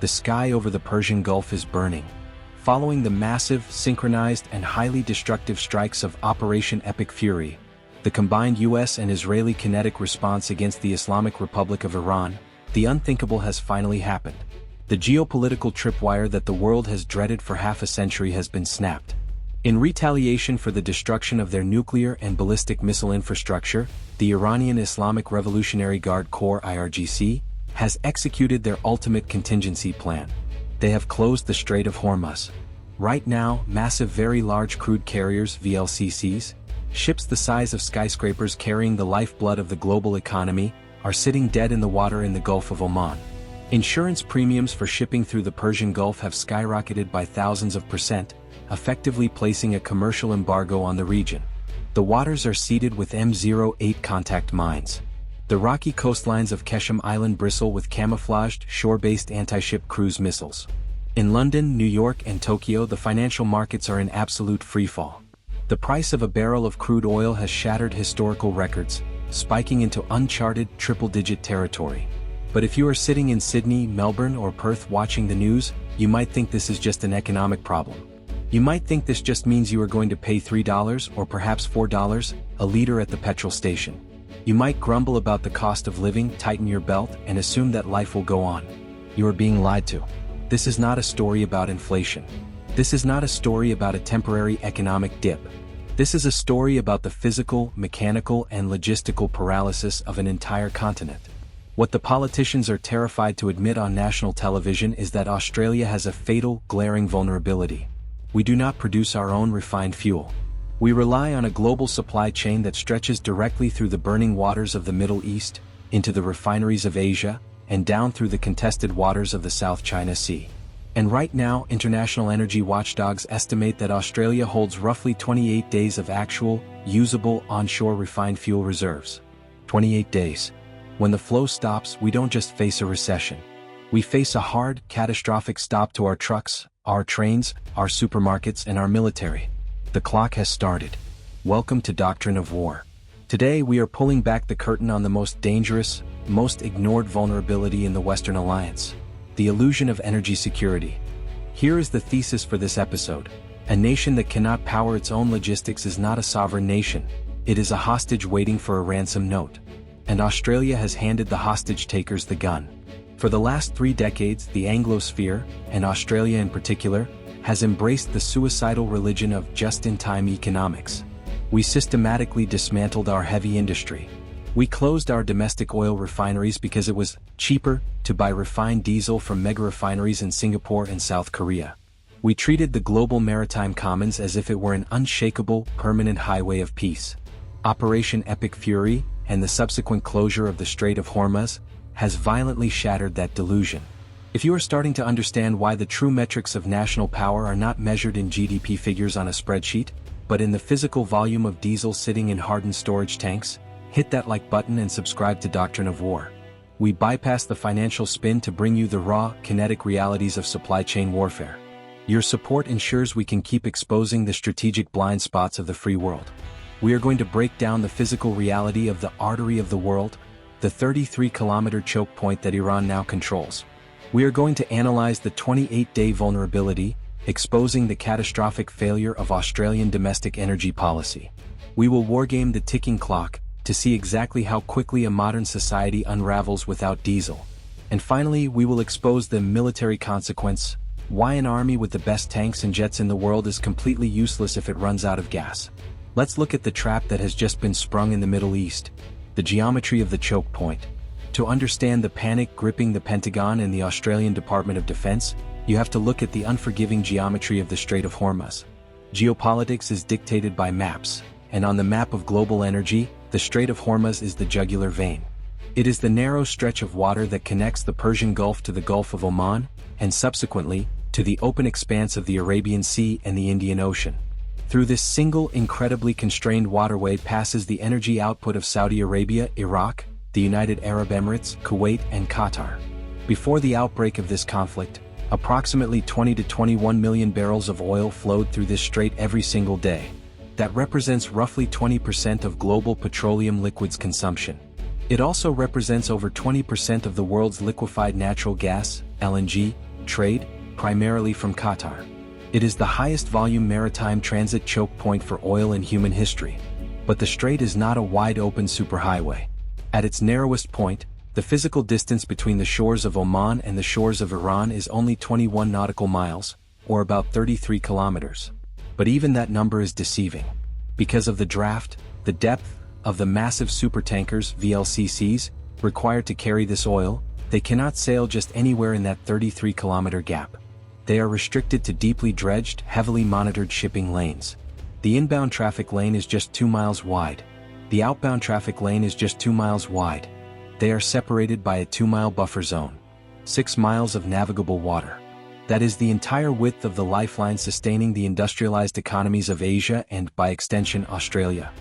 the sky over the Persian Gulf is burning. Following the massive, synchronized, and highly destructive strikes of Operation Epic Fury, the combined US and Israeli kinetic response against the Islamic Republic of Iran, the unthinkable has finally happened. The geopolitical tripwire that the world has dreaded for half a century has been snapped. In retaliation for the destruction of their nuclear and ballistic missile infrastructure, the Iranian Islamic Revolutionary Guard Corps (IRGC) has executed their ultimate contingency plan. They have closed the Strait of Hormuz. Right now, massive very large crude carriers (VLCCs), ships the size of skyscrapers carrying the lifeblood of the global economy, are sitting dead in the water in the Gulf of Oman. Insurance premiums for shipping through the Persian Gulf have skyrocketed by thousands of %, effectively placing a commercial embargo on the region. The waters are seeded with M08 contact mines. The rocky coastlines of Keshem Island bristle with camouflaged, shore-based anti-ship cruise missiles. In London, New York, and Tokyo, the financial markets are in absolute freefall. The price of a barrel of crude oil has shattered historical records, spiking into uncharted triple-digit territory. But if you are sitting in Sydney, Melbourne, or Perth watching the news, you might think this is just an economic problem. You might think this just means you are going to pay $3 or perhaps $4 a liter at the petrol station. You might grumble about the cost of living, tighten your belt, and assume that life will go on. You are being lied to. This is not a story about inflation. This is not a story about a temporary economic dip. This is a story about the physical, mechanical, and logistical paralysis of an entire continent. What the politicians are terrified to admit on national television is that Australia has a fatal, glaring vulnerability. We do not produce our own refined fuel. We rely on a global supply chain that stretches directly through the burning waters of the Middle East, into the refineries of Asia, and down through the contested waters of the South China Sea. And right now, international energy watchdogs estimate that Australia holds roughly 28 days of actual, usable onshore refined fuel reserves. 28 days. When the flow stops, we don't just face a recession. We face a hard, catastrophic stop to our trucks, our trains, our supermarkets, and our military. The clock has started. Welcome to Doctrine of War. Today we are pulling back the curtain on the most dangerous, most ignored vulnerability in the Western Alliance: the illusion of energy security. Here is the thesis for this episode. A nation that cannot power its own logistics is not a sovereign nation. It is a hostage waiting for a ransom note. And Australia has handed the hostage takers the gun. For the last 3 decades, the Anglosphere, and Australia in particular, has embraced the suicidal religion of just-in-time economics. We systematically dismantled our heavy industry. We closed our domestic oil refineries because it was cheaper to buy refined diesel from mega-refineries in Singapore and South Korea. We treated the global maritime commons as if it were an unshakable, permanent highway of peace. Operation Epic Fury, and the subsequent closure of the Strait of Hormuz, has violently shattered that delusion. If you are starting to understand why the true metrics of national power are not measured in GDP figures on a spreadsheet, but in the physical volume of diesel sitting in hardened storage tanks, hit that like button and subscribe to Doctrine of War. We bypass the financial spin to bring you the raw, kinetic realities of supply chain warfare. Your support ensures we can keep exposing the strategic blind spots of the free world. We are going to break down the physical reality of the artery of the world, the 33-kilometer choke point that Iran now controls. We are going to analyze the 28-day vulnerability, exposing the catastrophic failure of Australian domestic energy policy. We will wargame the ticking clock, to see exactly how quickly a modern society unravels without diesel. And finally, we will expose the military consequence: why an army with the best tanks and jets in the world is completely useless if it runs out of gas. Let's look at the trap that has just been sprung in the Middle East: the geometry of the choke point. To understand the panic gripping the Pentagon and the Australian Department of Defense, you have to look at the unforgiving geometry of the Strait of Hormuz. Geopolitics is dictated by maps, and on the map of global energy, the Strait of Hormuz is the jugular vein. It is the narrow stretch of water that connects the Persian Gulf to the Gulf of Oman, and subsequently, to the open expanse of the Arabian Sea and the Indian Ocean. Through this single, incredibly constrained waterway passes the energy output of Saudi Arabia, Iraq, the United Arab Emirates, Kuwait, and Qatar. Before the outbreak of this conflict, approximately 20 to 21 million barrels of oil flowed through this strait every single day. That represents roughly 20% of global petroleum liquids consumption. It also represents over 20% of the world's liquefied natural gas, LNG, trade, primarily from Qatar. It is the highest volume maritime transit choke point for oil in human history. But the strait is not a wide-open superhighway. At its narrowest point, the physical distance between the shores of Oman and the shores of Iran is only 21 nautical miles, or about 33 kilometers. But even that number is deceiving. Because of the draft, the depth of the massive supertankers (VLCCs) required to carry this oil, they cannot sail just anywhere in that 33-kilometer gap. They are restricted to deeply dredged, heavily monitored shipping lanes. The inbound traffic lane is just 2 miles wide. The outbound traffic lane is just 2 miles wide. They are separated by a 2-mile buffer zone. 6 miles of navigable water. That is the entire width of the lifeline sustaining the industrialized economies of Asia and, by extension, Australia.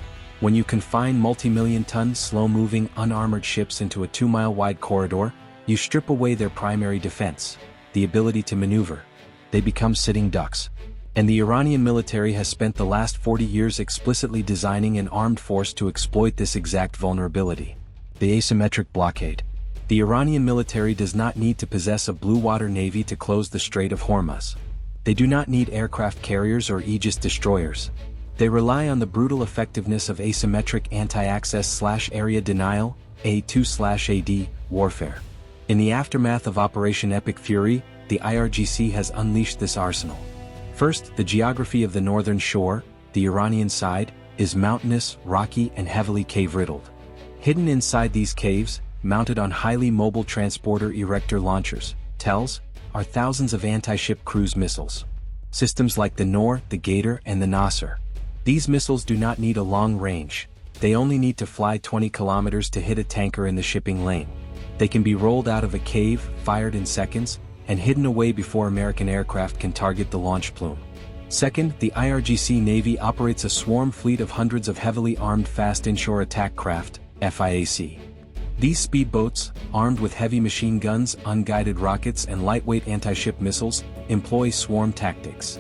When you confine multi-million-ton, slow-moving, unarmored ships into a 2-mile-wide corridor, you strip away their primary defense, the ability to maneuver. They become sitting ducks. And the Iranian military has spent the last 40 years explicitly designing an armed force to exploit this exact vulnerability. The asymmetric blockade. The Iranian military does not need to possess a blue-water navy to close the Strait of Hormuz. They do not need aircraft carriers or Aegis destroyers. They rely on the brutal effectiveness of asymmetric anti-access/area denial, A2/AD, warfare. In the aftermath of Operation Epic Fury, the IRGC has unleashed this arsenal. First, the geography of the northern shore, the Iranian side, is mountainous, rocky, and heavily cave-riddled. Hidden inside these caves, mounted on highly mobile transporter erector launchers, TELs, are thousands of anti-ship cruise missiles. Systems like the Noor, the Gator, and the Nasser. These missiles do not need a long range. They only need to fly 20 kilometers to hit a tanker in the shipping lane. They can be rolled out of a cave, fired in seconds, and hidden away before American aircraft can target the launch plume. Second, the IRGC Navy operates a swarm fleet of hundreds of heavily armed fast inshore attack craft, FIAC. These speedboats, armed with heavy machine guns, unguided rockets, and lightweight anti-ship missiles, employ swarm tactics.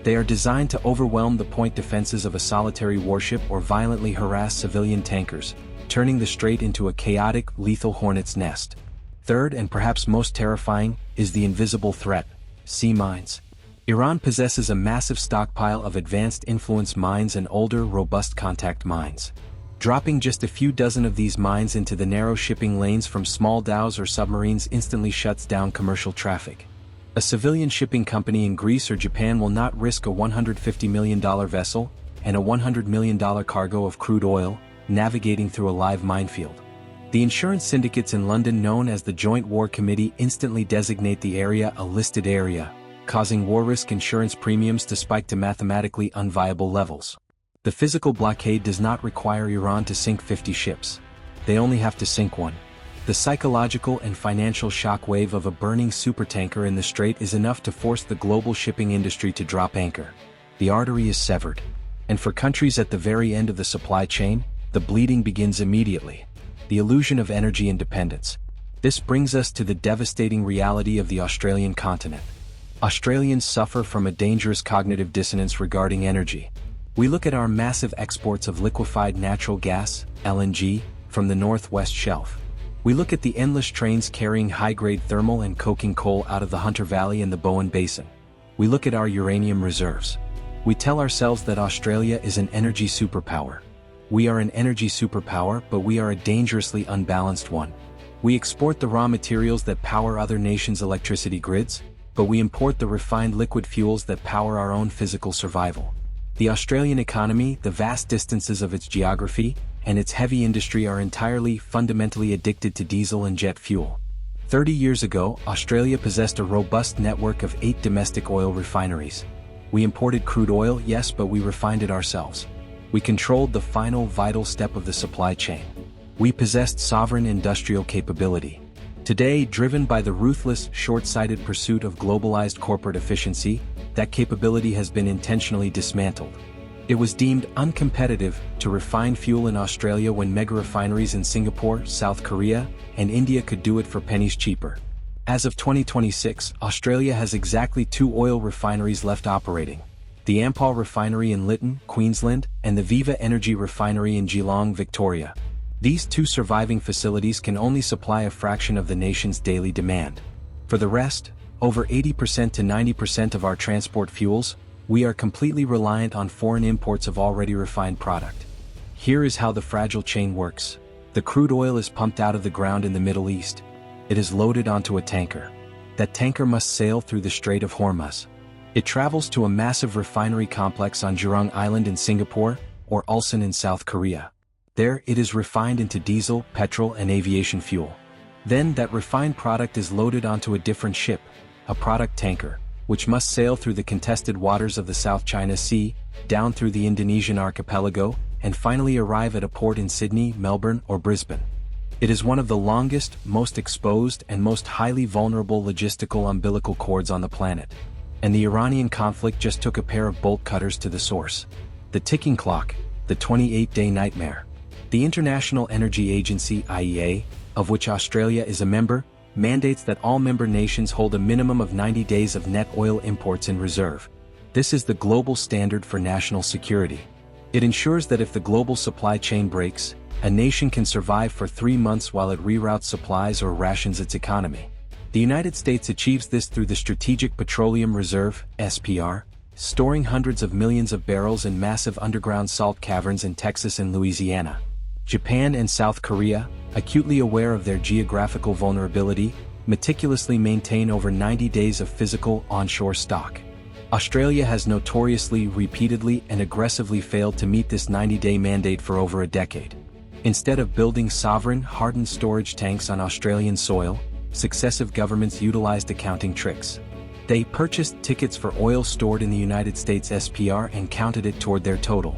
They are designed to overwhelm the point defenses of a solitary warship or violently harass civilian tankers, turning the strait into a chaotic, lethal hornet's nest. Third, and perhaps most terrifying, is the invisible threat: sea mines. Iran possesses a massive stockpile of advanced influence mines and older, robust contact mines. Dropping just a few dozen of these mines into the narrow shipping lanes from small dhows or submarines instantly shuts down commercial traffic. A civilian shipping company in Greece or Japan will not risk a $150 million vessel and a $100 million cargo of crude oil navigating through a live minefield. The insurance syndicates in London, known as the Joint War Committee, instantly designate the area a listed area, causing war risk insurance premiums to spike to mathematically unviable levels. The physical blockade does not require Iran to sink 50 ships. They only have to sink one. The psychological and financial shockwave of a burning supertanker in the strait is enough to force the global shipping industry to drop anchor. The artery is severed. And for countries at the very end of the supply chain, the bleeding begins immediately. The illusion of energy independence. This brings us to the devastating reality of the Australian continent. Australians suffer from a dangerous cognitive dissonance regarding energy. We look at our massive exports of liquefied natural gas, LNG, from the Northwest Shelf. We look at the endless trains carrying high-grade thermal and coking coal out of the Hunter Valley and the Bowen Basin. We look at our uranium reserves. We tell ourselves that Australia is an energy superpower. We are an energy superpower, but we are a dangerously unbalanced one. We export the raw materials that power other nations' electricity grids, but we import the refined liquid fuels that power our own physical survival. The Australian economy, the vast distances of its geography, and its heavy industry are entirely, fundamentally addicted to diesel and jet fuel. 30 years ago, Australia possessed a robust network of 8 domestic oil refineries. We imported crude oil, yes, but we refined it ourselves. We controlled the final vital step of the supply chain. We possessed sovereign industrial capability. Today, driven by the ruthless, short-sighted pursuit of globalized corporate efficiency, that capability has been intentionally dismantled. It was deemed uncompetitive to refine fuel in Australia when mega-refineries in Singapore, South Korea, and India could do it for pennies cheaper. As of 2026, Australia has exactly 2 oil refineries left operating: the Ampol refinery in Lytton, Queensland, and the Viva Energy refinery in Geelong, Victoria. These 2 surviving facilities can only supply a fraction of the nation's daily demand. For the rest, Over 80% to 90% of our transport fuels, we are completely reliant on foreign imports of already refined product. Here is how the fragile chain works. The crude oil is pumped out of the ground in the Middle East. It is loaded onto a tanker. That tanker must sail through the Strait of Hormuz. It travels to a massive refinery complex on Jurong Island in Singapore, or Ulsan in South Korea. There, it is refined into diesel, petrol, and aviation fuel. Then that refined product is loaded onto a different ship, a product tanker, which must sail through the contested waters of the South China Sea, down through the Indonesian archipelago, and finally arrive at a port in Sydney, Melbourne, or Brisbane. It is one of the longest, most exposed, and most highly vulnerable logistical umbilical cords on the planet. And the Iranian conflict just took a pair of bolt cutters to the source. The ticking clock, the 28-day nightmare. The International Energy Agency, IEA, of which Australia is a member, mandates that all member nations hold a minimum of 90 days of net oil imports in reserve. This is the global standard for national security. It ensures that if the global supply chain breaks, a nation can survive for 3 months while it reroutes supplies or rations its economy. The United States achieves this through the Strategic Petroleum Reserve, SPR, storing hundreds of millions of barrels in massive underground salt caverns in Texas and Louisiana. Japan and South Korea, acutely aware of their geographical vulnerability, meticulously maintain over 90 days of physical onshore stock. Australia has notoriously, repeatedly, and aggressively failed to meet this 90-day mandate for over a decade. Instead of building sovereign, hardened storage tanks on Australian soil, successive governments utilized accounting tricks. They purchased tickets for oil stored in the United States SPR and counted it toward their total.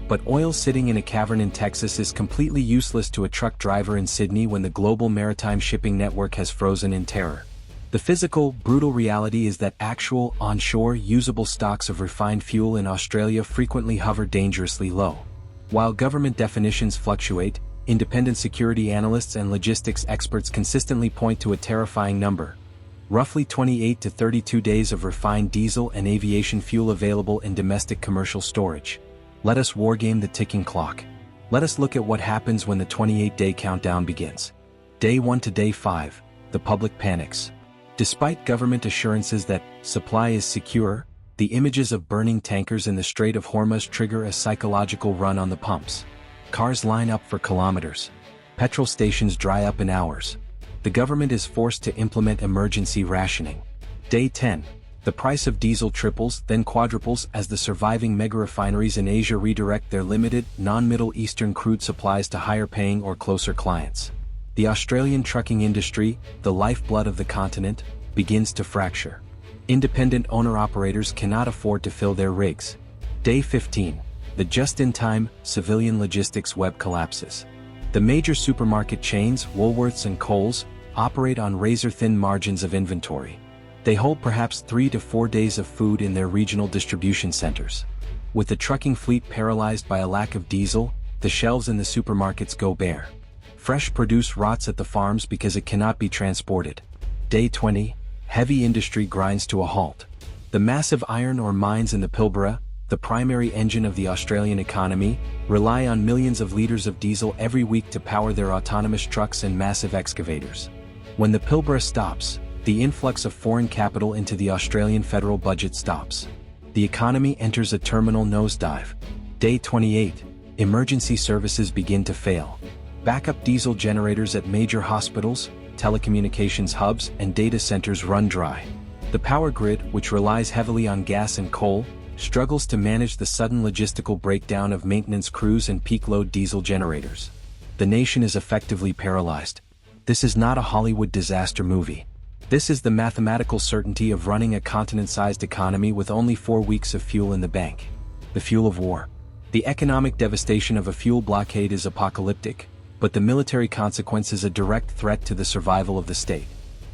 But oil sitting in a cavern in Texas is completely useless to a truck driver in Sydney when the global maritime shipping network has frozen in terror. The physical, brutal reality is that actual, onshore, usable stocks of refined fuel in Australia frequently hover dangerously low. While government definitions fluctuate, independent security analysts and logistics experts consistently point to a terrifying number. Roughly 28 to 32 days of refined diesel and aviation fuel available in domestic commercial storage. Let us wargame the ticking clock. Let us look at what happens when the 28-day countdown begins. Day 1 to Day 5, the public panics. Despite government assurances that supply is secure, the images of burning tankers in the Strait of Hormuz trigger a psychological run on the pumps. Cars line up for kilometers. Petrol stations dry up in hours. The government is forced to implement emergency rationing. Day 10. The price of diesel triples, then quadruples as the surviving mega-refineries in Asia redirect their limited, non-Middle Eastern crude supplies to higher-paying or closer clients. The Australian trucking industry, the lifeblood of the continent, begins to fracture. Independent owner-operators cannot afford to fill their rigs. Day 15. The just-in-time, civilian logistics web collapses. The major supermarket chains, Woolworths and Coles, operate on razor-thin margins of inventory. They hold perhaps 3 to 4 days of food in their regional distribution centers. With the trucking fleet paralyzed by a lack of diesel, the shelves in the supermarkets go bare. Fresh produce rots at the farms because it cannot be transported. Day 20. Heavy industry grinds to a halt. The massive iron ore mines in the Pilbara, the primary engine of the Australian economy, rely on millions of liters of diesel every week to power their autonomous trucks and massive excavators. When the Pilbara stops, the influx of foreign capital into the Australian federal budget stops. The economy enters a terminal nosedive. Day 28. Emergency services begin to fail. Backup diesel generators at major hospitals, telecommunications hubs, and data centers run dry. The power grid, which relies heavily on gas and coal, struggles to manage the sudden logistical breakdown of maintenance crews and peak-load diesel generators. The nation is effectively paralyzed. This is not a Hollywood disaster movie. This is the mathematical certainty of running a continent-sized economy with only 4 weeks of fuel in the bank. The fuel of war. The economic devastation of a fuel blockade is apocalyptic, but the military consequence is a direct threat to the survival of the state.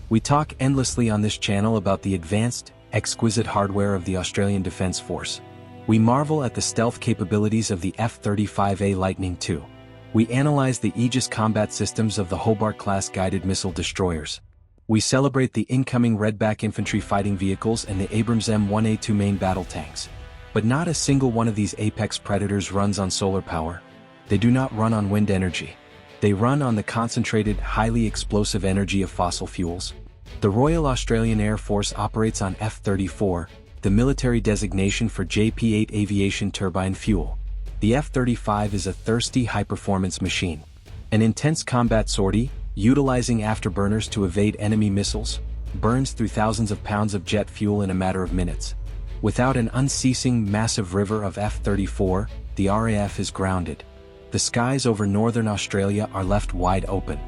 We talk endlessly on this channel about the advanced, exquisite hardware of the Australian Defence Force. We marvel at the stealth capabilities of the F-35A Lightning II. We analyze the Aegis combat systems of the Hobart-class guided missile destroyers. We celebrate the incoming Redback infantry fighting vehicles and the Abrams M1A2 main battle tanks. But not a single one of these apex predators runs on solar power. They do not run on wind energy. They run on the concentrated, highly explosive energy of fossil fuels. The Royal Australian Air Force operates on F-34, the military designation for JP-8 aviation turbine fuel. The F-35 is a thirsty high-performance machine. An intense combat sortie, utilizing afterburners to evade enemy missiles, burns through thousands of pounds of jet fuel in a matter of minutes. Without an unceasing massive river of F-34, the RAF is grounded. The skies over northern Australia are left wide open.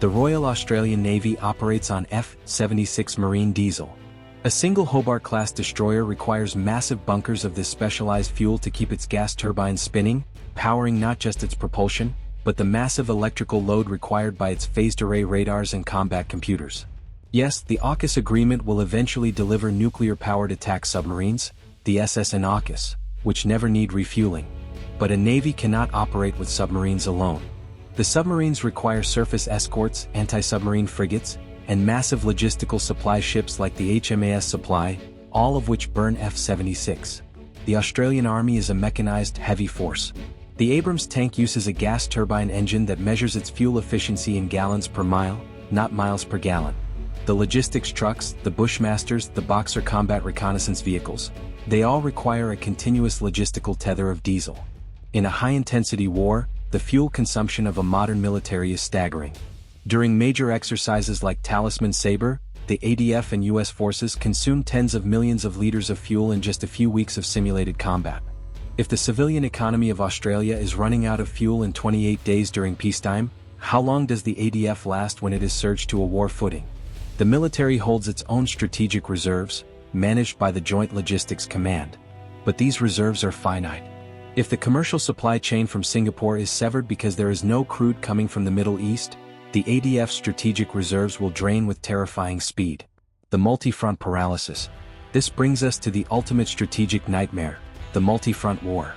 The Royal Australian Navy operates on F-76 marine diesel. A single Hobart-class destroyer requires massive bunkers of this specialized fuel to keep its gas turbines spinning, powering not just its propulsion, but the massive electrical load required by its phased array radars and combat computers. Yes, the AUKUS agreement will eventually deliver nuclear-powered attack submarines, the SS and AUKUS, which never need refueling. But a navy cannot operate with submarines alone. The submarines require surface escorts, anti-submarine frigates, and massive logistical supply ships like the HMAS Supply, all of which burn F-76. The Australian Army is a mechanized heavy force. The Abrams tank uses a gas turbine engine that measures its fuel efficiency in gallons per mile, not miles per gallon. The logistics trucks, the Bushmasters, the Boxer combat reconnaissance vehicles, they all require a continuous logistical tether of diesel. In a high-intensity war, the fuel consumption of a modern military is staggering. During major exercises like Talisman Sabre, the ADF and US forces consume tens of millions of liters of fuel in just a few weeks of simulated combat. If the civilian economy of Australia is running out of fuel in 28 days during peacetime, how long does the ADF last when it is surged to a war footing? The military holds its own strategic reserves, managed by the Joint Logistics Command. But these reserves are finite. If the commercial supply chain from Singapore is severed because there is no crude coming from the Middle East, the ADF's strategic reserves will drain with terrifying speed. The multifront paralysis. This brings us to the ultimate strategic nightmare, the multifront war.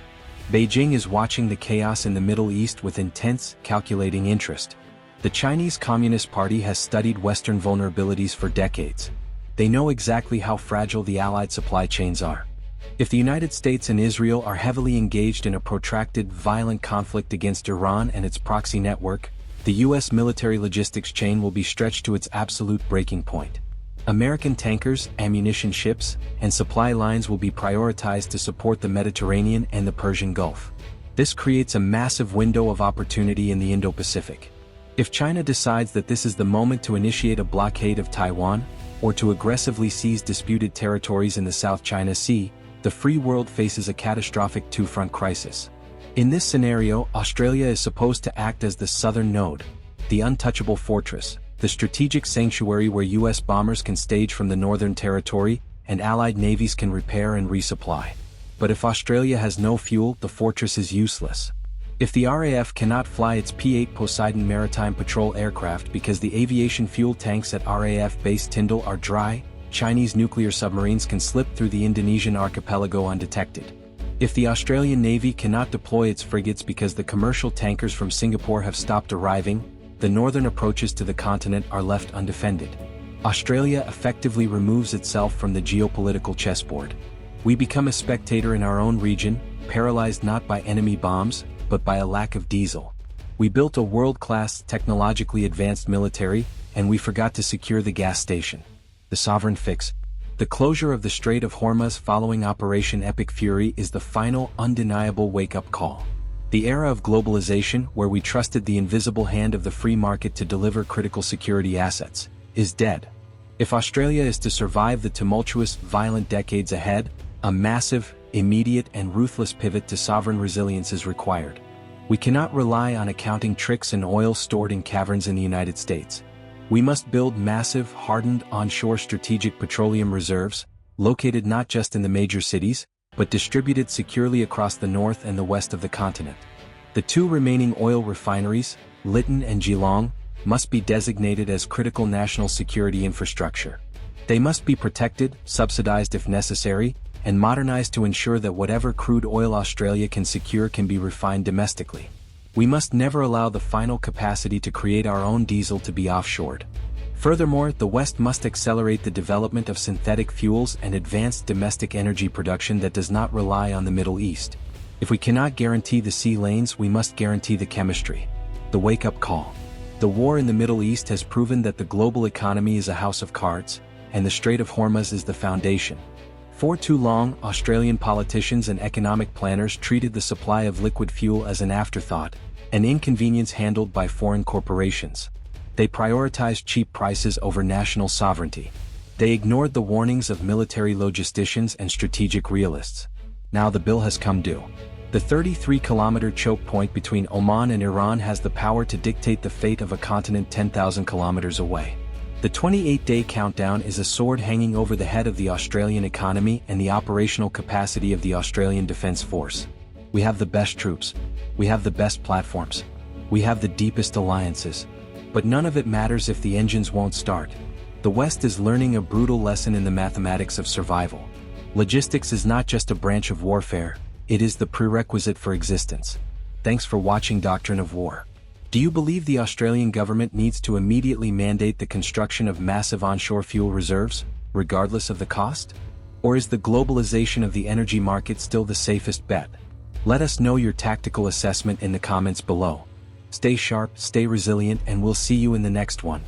Beijing is watching the chaos in the Middle East with intense, calculating interest. The Chinese Communist Party has studied Western vulnerabilities for decades. They know exactly how fragile the Allied supply chains are. If the United States and Israel are heavily engaged in a protracted, violent conflict against Iran and its proxy network, the U.S. military logistics chain will be stretched to its absolute breaking point. American tankers, ammunition ships, and supply lines will be prioritized to support the Mediterranean and the Persian Gulf. This creates a massive window of opportunity in the Indo-Pacific. If China decides that this is the moment to initiate a blockade of Taiwan, or to aggressively seize disputed territories in the South China Sea, the free world faces a catastrophic two-front crisis. In this scenario, Australia is supposed to act as the southern node, the untouchable fortress, the strategic sanctuary where U.S. bombers can stage from the Northern Territory and Allied navies can repair and resupply. But if Australia has no fuel, the fortress is useless. If the RAF cannot fly its P-8 Poseidon maritime patrol aircraft because the aviation fuel tanks at RAF base Tyndall are dry, Chinese nuclear submarines can slip through the Indonesian archipelago undetected. If the Australian Navy cannot deploy its frigates because the commercial tankers from Singapore have stopped arriving, the northern approaches to the continent are left undefended. Australia effectively removes itself from the geopolitical chessboard. We become a spectator in our own region, paralyzed not by enemy bombs, but by a lack of diesel. We built a world-class, technologically advanced military, and we forgot to secure the gas station. The sovereign fix. The closure of the Strait of Hormuz following Operation Epic Fury is the final, undeniable wake-up call. The era of globalization, where we trusted the invisible hand of the free market to deliver critical security assets, is dead. If Australia is to survive the tumultuous, violent decades ahead, a massive, immediate and ruthless pivot to sovereign resilience is required. We cannot rely on accounting tricks and oil stored in caverns in the United States. We must build massive, hardened, onshore strategic petroleum reserves, located not just in the major cities, but distributed securely across the north and the west of the continent. The two remaining oil refineries, Lytton and Geelong, must be designated as critical national security infrastructure. They must be protected, subsidized if necessary, and modernized to ensure that whatever crude oil Australia can secure can be refined domestically. We must never allow the final capacity to create our own diesel to be offshored. Furthermore, the West must accelerate the development of synthetic fuels and advanced domestic energy production that does not rely on the Middle East. If we cannot guarantee the sea lanes, we must guarantee the chemistry. The wake-up call. The war in the Middle East has proven that the global economy is a house of cards, and the Strait of Hormuz is the foundation. For too long, Australian politicians and economic planners treated the supply of liquid fuel as an afterthought, an inconvenience handled by foreign corporations. They prioritized cheap prices over national sovereignty. They ignored the warnings of military logisticians and strategic realists. Now the bill has come due. The 33-kilometer choke point between Oman and Iran has the power to dictate the fate of a continent 10,000 kilometers away. The 28-day countdown is a sword hanging over the head of the Australian economy and the operational capacity of the Australian Defence Force. We have the best troops. We have the best platforms. We have the deepest alliances. But none of it matters if the engines won't start. The West is learning a brutal lesson in the mathematics of survival. Logistics is not just a branch of warfare, it is the prerequisite for existence. Thanks for watching Doctrine of War. Do you believe the Australian government needs to immediately mandate the construction of massive onshore fuel reserves, regardless of the cost? Or is the globalization of the energy market still the safest bet? Let us know your tactical assessment in the comments below. Stay sharp, stay resilient, and we'll see you in the next one.